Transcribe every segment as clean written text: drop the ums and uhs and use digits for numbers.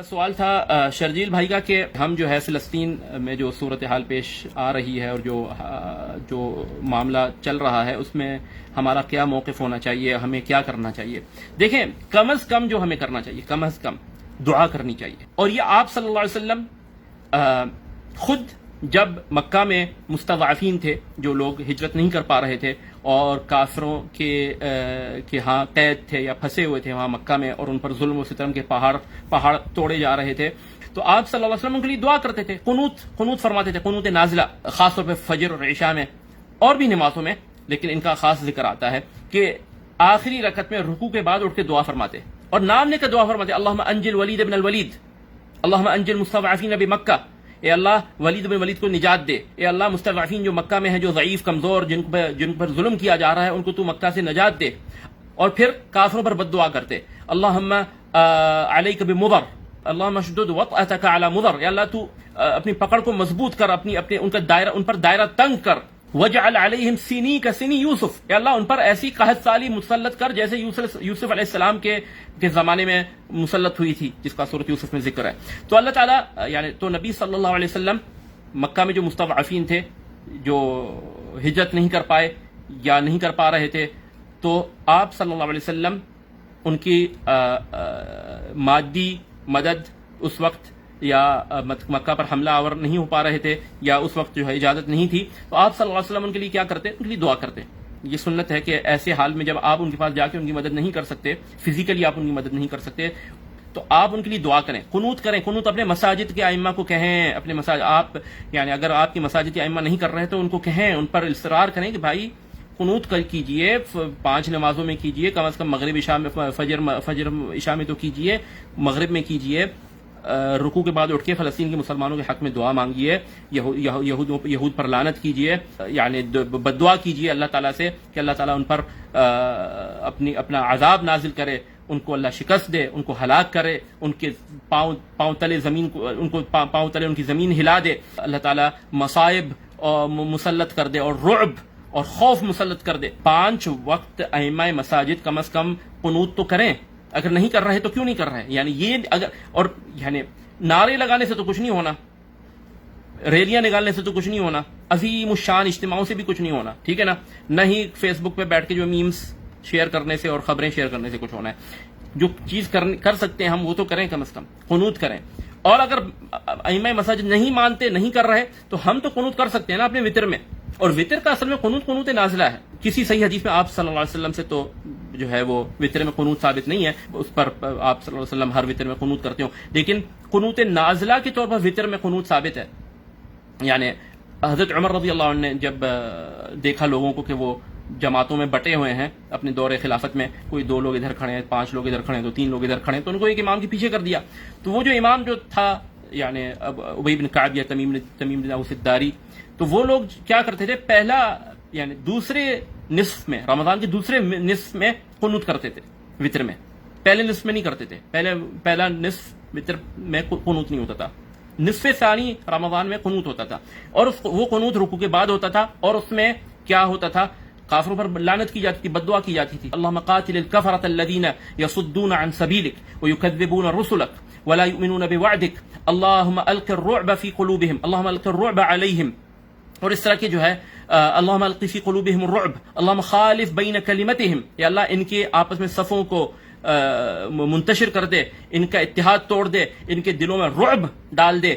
سوال تھا شرجیل بھائی کا کہ ہم جو ہے فلسطین میں جو صورتحال پیش آ رہی ہے اور جو معاملہ چل رہا ہے اس میں ہمارا کیا موقف ہونا چاہیے، ہمیں کیا کرنا چاہیے۔ دیکھیں، کم از کم جو ہمیں کرنا چاہیے، کم از کم دعا کرنی چاہیے۔ اور یہ آپ صلی اللہ علیہ وسلم خود جب مکہ میں مستضعفین تھے، جو لوگ ہجرت نہیں کر پا رہے تھے اور کافروں کے ہاں قید تھے یا پھنسے ہوئے تھے وہاں مکہ میں، اور ان پر ظلم و ستم کے پہاڑ توڑے جا رہے تھے، تو آپ صلی اللہ علیہ وسلم ان کے لیے دعا کرتے تھے، قنوت فرماتے تھے، قنوت نازلہ، خاص طور پہ فجر اور عشاء میں اور بھی نمازوں میں، لیکن ان کا خاص ذکر آتا ہے کہ آخری رکعت میں رکوع کے بعد اٹھ کے دعا فرماتے اور نام لے کر دعا فرماتے، اللہم انجل ولید ابن الولید، اللہم انجل مستضعفین بمکہ، اے اللہ ولید بن ولید کو نجات دے، اے اللہ مستضعفین جو مکہ میں ہیں، جو ضعیف کمزور، جن پر ظلم کیا جا رہا ہے، ان کو تو مکہ سے نجات دے۔ اور پھر کافروں پر بد دعا کرتے، اللہم علیک بمضر، اللہم اشدد وطأتک علی مضر، یا اللہ تو اپنی پکڑ کو مضبوط کر، ان پر دائرہ تنگ کر، وجعل علیہم سینی کا سینی یوسف، یا اللہ ان پر ایسی قحط سالی مسلط کر جیسے یوسف علیہ السلام کے زمانے میں مسلط ہوئی تھی، جس کا سورۃ یوسف میں ذکر ہے۔ تو اللہ تعالیٰ تو نبی صلی اللہ علیہ وسلم مکہ میں جو مستضعفین تھے، جو ہجرت نہیں کر پائے یا نہیں کر پا رہے تھے، تو آپ صلی اللہ علیہ وسلم ان کی مادی مدد اس وقت، یا مکہ پر حملہ آور نہیں ہو پا رہے تھے، یا اس وقت جو ہے اجازت نہیں تھی، تو آپ صلی اللہ علیہ وسلم ان کے لیے کیا کرتے؟ ان کے لیے دعا کرتے۔ یہ سنت ہے کہ ایسے حال میں جب آپ ان کے پاس جا کے ان کی مدد نہیں کر سکتے، فزیکلی آپ ان کی مدد نہیں کر سکتے، تو آپ ان کے لیے دعا کریں، قنوت کریں۔ قنوت اپنے مساجد کے ائمہ کو کہیں، اپنے مساجد آپ اگر آپ کی مساجد کے ائمہ نہیں کر رہے تو ان کو کہیں، ان پر اصرار کریں کہ بھائی قنوت کیجئے، 5 نمازوں میں کیجئے، کم از کم مغرب عشاء میں، فجر عشاء میں تو کیجئے، مغرب میں کیجئے، رکوع کے بعد اٹھ کے فلسطین کے مسلمانوں کے حق میں دعا مانگیے، یہود پر لعنت کیجئے، بد دعا کیجئے اللہ تعالیٰ سے کہ اللہ تعالیٰ ان پر اپنا عذاب نازل کرے، ان کو اللہ شکست دے، ان کو ہلاک کرے، ان کے پاؤں تلے ان کی زمین ہلا دے، اللہ تعالیٰ مصائب مسلط کر دے اور رعب اور خوف مسلط کر دے۔ 5 وقت ائمہ مساجد کم از کم قنوت تو کریں، اگر نہیں کر رہے تو کیوں نہیں کر رہے؟ اور نعرے لگانے سے تو کچھ نہیں ہونا، ریلیاں نکالنے سے تو کچھ نہیں ہونا، عظیم الشان اجتماعوں سے بھی کچھ نہیں ہونا، ٹھیک ہے نا؟ نہ ہی فیس بک پہ بیٹھ کے جو میمز شیئر کرنے سے اور خبریں شیئر کرنے سے کچھ ہونا ہے۔ جو چیز کر سکتے ہیں ہم وہ تو کریں، کم از کم قنوت کریں۔ اور اگر ائمہ مساجد نہیں مانتے، نہیں کر رہے، تو ہم تو قنوت کر سکتے ہیں نا اپنے وتر میں۔ اور وتر کا اصل میں قنوت نازلہ ہے۔ کسی صحیح حدیث میں آپ صلی اللہ علیہ وسلم سے تو جو ہے وہ وتر میں قنوت ثابت نہیں ہے، اس پر آپ صلی اللہ علیہ وسلم ہر وتر میں قنوت کرتے ہوں، لیکن قنوت نازلہ کے طور پر وتر میں قنوت ثابت ہے۔ حضرت عمر رضی اللہ عنہ نے جب دیکھا لوگوں کو کہ وہ جماعتوں میں بٹے ہوئے ہیں اپنے دور خلافت میں، کوئی 2 لوگ ادھر کھڑے ہیں، 5 لوگ ادھر کھڑے ہیں، تو 3 لوگ ادھر کھڑے ہیں، تو ان کو ایک امام کے پیچھے کر دیا۔ تو وہ جو امام جو تھا ابی بن کعب یا تمیم بن اوس الداری، تو وہ لوگ کیا کرتے تھے؟ دوسرے نصف میں، رمضان کے دوسرے نصف میں قنوت کرتے تھے وتر میں، پہلے نصف میں نہیں کرتے تھے۔ پہلا نصف وتر میں قنوت نہیں ہوتا تھا، نصف ثانی رمضان میں قنوت ہوتا تھا، اور وہ قنوت رکوع کے بعد ہوتا تھا، اور اس میں کیا ہوتا تھا؟ کافروں پر لعنت کی جاتی تھی، بد دعا کی جاتی تھی۔ اللہم قاتل الکفرۃ الذین یصدون عن سبیلک ویکذبون رسلک ولا یؤمنون بوعدک، اللہم الق الرعب فی قلوبہم، اللہم الق الرعب علیہم، اور اس طرح کی جو ہے اللہم القی فی قلوبہم الرعب، اللہم خالف بین کلمتہم، یا اللہ ان کے آپس میں صفوں کو منتشر کر دے، ان کا اتحاد توڑ دے، ان کے دلوں میں رعب ڈال دے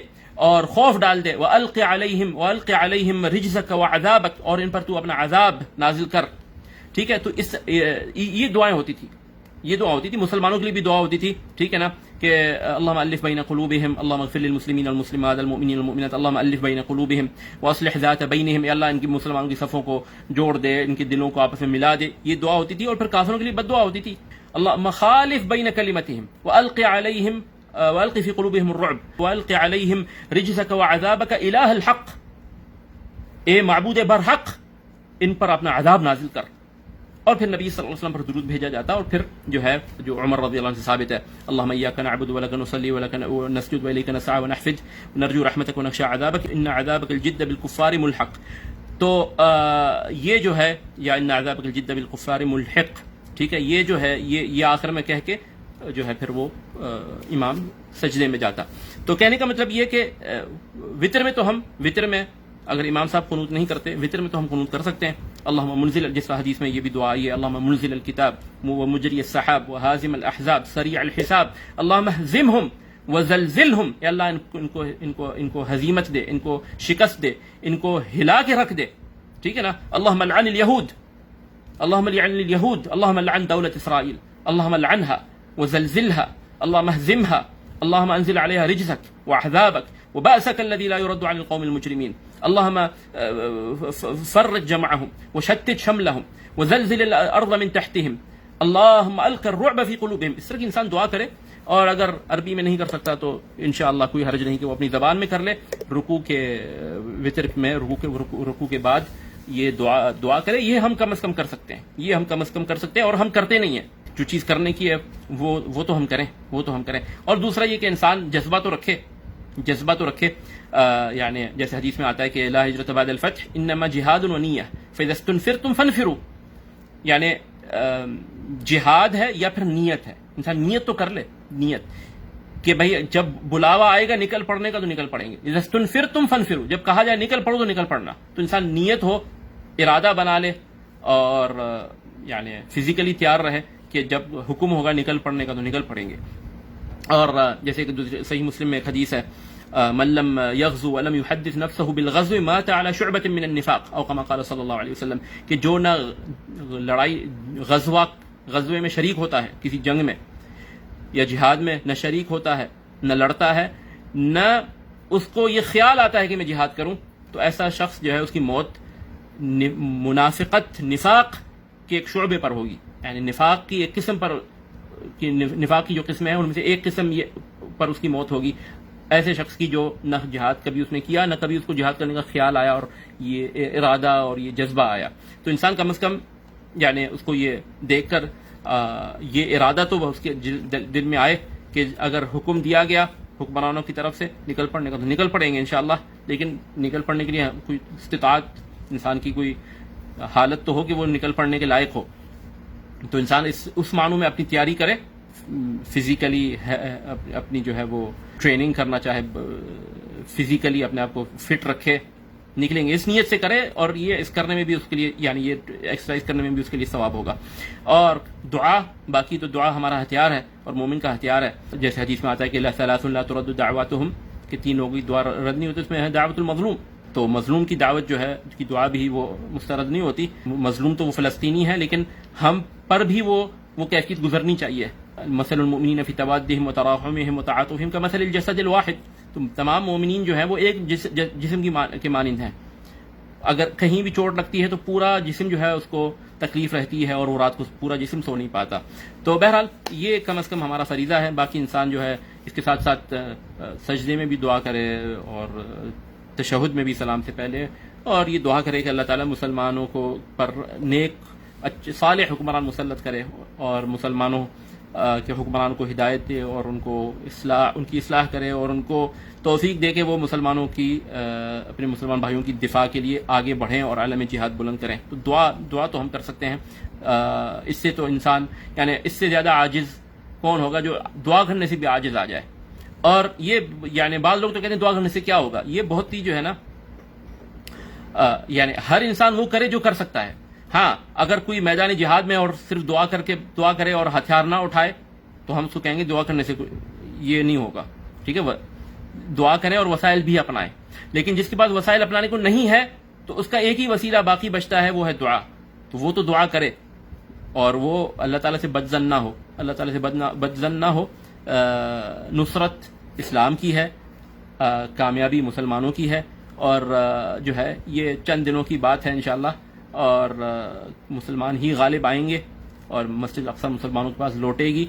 اور خوف ڈال دے، وَأَلْقِ عَلَيْهِمْ رِجْزَكَ وَعَذَابَكَ، اور ان پر تو اپنا عذاب نازل کر۔ ٹھیک ہے، تو یہ دعائیں ہوتی تھی، یہ دعا ہوتی تھی، مسلمانوں کے لیے بھی دعا ہوتی تھی، ٹھیک ہے نا، کہ اللہم الف بین قلوبہم، اللہم اغفر للمسلمین والمسلمات المؤمنین والمؤمنات، اللہم الف بین قلوبہم واصلح ذات بینہم، یا اللہ ان کی مسلمانوں کی صفوں کو جوڑ دے، ان کے دلوں کو آپس میں ملا دے، یہ دعا ہوتی تھی۔ اور پھر کافروں کے لیے بد دعا ہوتی تھی، اللہم خالف بین کلمتہم والق علیہم والق فی قلوبہم الرعب والق علیہم رجزک وعذابک الہ الحق، اے معبود برحق ان پر اپنا عذاب نازل کر۔ اور پھر نبی صلی اللہ علیہ وسلم پر درود بھیجا جاتا، اور پھر جو ہے جو عمر رضی اللہ عنہ سے ثابت ہے، اللہم ایاک نعبد ولک نصلی ولک نسجد والیک نسعی ونحفد نرجو رحمتک ونخشى عذابک ان عذابک الجد بالکفار ملحق۔ تو یہ جو ہے، یا ان عذابک الجد بالکفار ملحق، ٹھیک ہے، یہ جو ہے یہ آخر میں کہہ کے جو ہے پھر وہ امام سجدے میں جاتا. تو کہنے کا مطلب یہ کہ وطر میں اگر امام صاحب قنوت نہیں کرتے، وطر میں تو ہم قنوت کر سکتے ہیں. اللہم منزل، جس حدیث میں یہ بھی دعا آئی ہے، اللہم منزل الکتاب ومجری السحاب وہازم الاحزاب سریع الحساب اللہم اہزمہم وزلزلہم. اے اللہ ان کو ہزیمت دے، ان کو شکست دے، ان کو ہلا کے رکھ دے. ٹھیک ہے نا. اللہم لعن الیہود، اللہم لعن الیہود، اللہم لعن دولت اسرائیل، اللہم لعنها وزلزلها، اللہم اہزمها، اللہم انزل علیہا رجزک واحزابک وبأسك الذي لا يرد عن القوم المجرمين، اللهم فرق جمعهم وشتت شملهم وزلزل الارض من تحتهم، اللهم الق الرعب في قلوبهم. اس طرح کی انسان دعا کرے، اور اگر عربی میں نہیں کر سکتا تو انشاءاللہ کوئی حرج نہیں کہ وہ اپنی زبان میں کر لے. رکوع کے وتر میں رکوع کے بعد یہ دعا کرے. یہ ہم کم از کم کر سکتے ہیں، یہ ہم کم از کم کر سکتے ہیں، اور ہم کرتے نہیں ہیں. جو چیز کرنے کی ہے وہ تو ہم کریں. اور دوسرا یہ کہ انسان جذبہ تو رکھے. یعنی جیسے حدیث میں آتا ہے کہ لا ہجرت بعد الفتح انما جہاد و نیہ فاذا استنفرتم فانفروا. یعنی جہاد ہے یا پھر نیت ہے. انسان نیت تو کر لے، نیت کہ بھائی جب بلاوا آئے گا نکل پڑنے کا تو نکل پڑیں گے. اذا استنفرتم فانفروا، جب کہا جائے نکل پڑو تو نکل پڑنا. تو انسان نیت ہو، ارادہ بنا لے، اور یعنی فزیکلی تیار رہے کہ جب حکم ہوگا نکل پڑنے کا تو نکل پڑیں گے. اور جیسے کہ صحیح مسلم میں ایک حدیث ہے، من لم یغزو ولم یحدث نفسه بالغزو مات على شعبة من النفاق او كما قال صلی اللہ علیہ وسلم. کہ جو نہ غزوے میں شریک ہوتا ہے، کسی جنگ میں یا جہاد میں نہ شریک ہوتا ہے، نہ لڑتا ہے، نہ اس کو یہ خیال آتا ہے کہ میں جہاد کروں، تو ایسا شخص جو ہے اس کی موت منافقت، نفاق کے ایک شعبے پر ہوگی. یعنی نفاق کی ایک قسم پر، نفاق کی جو قسم ہے ان میں سے ایک قسم پر اس کی موت ہوگی. ایسے شخص کی جو نہ جہاد کبھی اس نے کیا، نہ کبھی اس کو جہاد کرنے کا خیال آیا اور یہ ارادہ اور یہ جذبہ آیا. تو انسان کم از کم یعنی اس کو یہ دیکھ کر یہ ارادہ تو اس کے دل میں آئے کہ اگر حکم دیا گیا حکمرانوں کی طرف سے نکل پڑنے کا تو نکل پڑیں گے انشاءاللہ. لیکن نکل پڑنے کے لیے کوئی استطاعت، انسان کی کوئی حالت تو ہو کہ وہ نکل پڑنے کے لائق ہو. تو انسان اس معنوں میں اپنی تیاری کرے، فزیکلی اپنی جو ہے وہ ٹریننگ کرنا چاہے، فزیکلی اپنے آپ کو فٹ رکھے، نکلیں گے اس نیت سے کرے. اور یہ اس کرنے میں بھی اس کے لیے، یعنی یہ ایکسرسائز کرنے میں بھی اس کے لیے ثواب ہوگا. اور دعا، باقی تو دعا ہمارا ہتھیار ہے اور مومن کا ہتھیار ہے. جیسے حدیث میں آتا ہے کہ ثلاث لا ترد دعواتهم، کہ 3 لوگوں کی دعا رد نہیں ہوتی. اس میں ہے دعوت المظلوم. تو مظلوم کی دعوت جو ہے، کی دعا بھی وہ مسترد نہیں ہوتی. مظلوم تو وہ فلسطینی ہے، لیکن ہم پر بھی وہ کیفیت گزرنی چاہیے. مثل المؤمنین فی تواddہم وتراحمہم وتعاطفہم کمثل الجسد الواحد. تو تمام مومنین جو ہیں وہ ایک جسم کے مانند ہیں. اگر کہیں بھی چوٹ لگتی ہے تو پورا جسم جو ہے اس کو تکلیف رہتی ہے، اور وہ رات کو پورا جسم سو نہیں پاتا. تو بہرحال یہ کم از کم ہمارا فریضہ ہے. باقی انسان جو ہے اس کے ساتھ ساتھ سجدے میں بھی دعا کرے، اور تشہد میں بھی سلام سے پہلے، اور یہ دعا کرے کہ اللہ تعالیٰ مسلمانوں کو پر نیک صالح حکمران مسلط کرے، اور مسلمانوں کے حکمران کو ہدایت دے، اور ان کی اصلاح کرے، اور ان کو توفیق دے کہ وہ مسلمانوں کی، اپنے مسلمان بھائیوں کی دفاع کے لیے آگے بڑھیں اور عالم جہاد بلند کریں. تو دعا تو ہم کر سکتے ہیں. اس سے تو انسان، یعنی اس سے زیادہ عاجز کون ہوگا جو دعا کرنے سے بھی عاجز آ جائے. اور یہ یعنی بعض لوگ تو کہتے ہیں دعا کرنے سے کیا ہوگا. یہ بہت ہی جو ہے نا، یعنی ہر انسان وہ کرے جو کر سکتا ہے. ہاں اگر کوئی میدان جہاد میں اور صرف دعا کرے اور ہتھیار نہ اٹھائے تو ہم اس کو کہیں گے دعا کرنے سے یہ نہیں ہوگا. ٹھیک ہے، دعا کریں اور وسائل بھی اپنائیں. لیکن جس کے پاس وسائل اپنانے کو نہیں ہے تو اس کا ایک ہی وسیلہ باقی بچتا ہے، وہ ہے دعا. تو وہ تو دعا کرے، اور وہ اللہ تعالیٰ سے بدظن نہ ہو. اللہ تعالیٰ سے بدظن نہ ہو. نصرت اسلام کی ہے، کامیابی مسلمانوں کی ہے. اور جو ہے یہ چند دنوں کی بات ہے انشاءاللہ، اور مسلمان ہی غالب آئیں گے، اور مسجد اقصی مسلمانوں کے پاس لوٹے گی.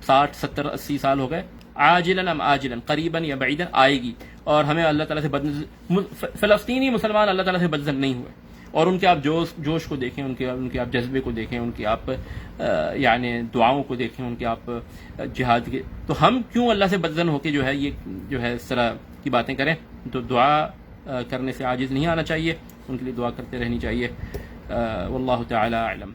60 70 80 سال ہو گئے. عاجلاً ام آجلاً، قریباً یا بعیداً آئے گی. اور ہمیں اللہ تعالیٰ سے فلسطینی مسلمان اللہ تعالیٰ سے بدظن نہیں ہوئے. اور ان کے آپ جوش کو دیکھیں، ان کے آپ جذبے کو دیکھیں، ان کے آپ یعنی دعاؤں کو دیکھیں، ان کے آپ جہاد کے. تو ہم کیوں اللہ سے بدظن ہو کے جو ہے یہ جو ہے اس طرح کی باتیں کریں. تو دعا کرنے سے عاجز نہیں آنا چاہیے، ان کے لیے دعا کرتے رہنی چاہیے. واللہ تعالی اعلم.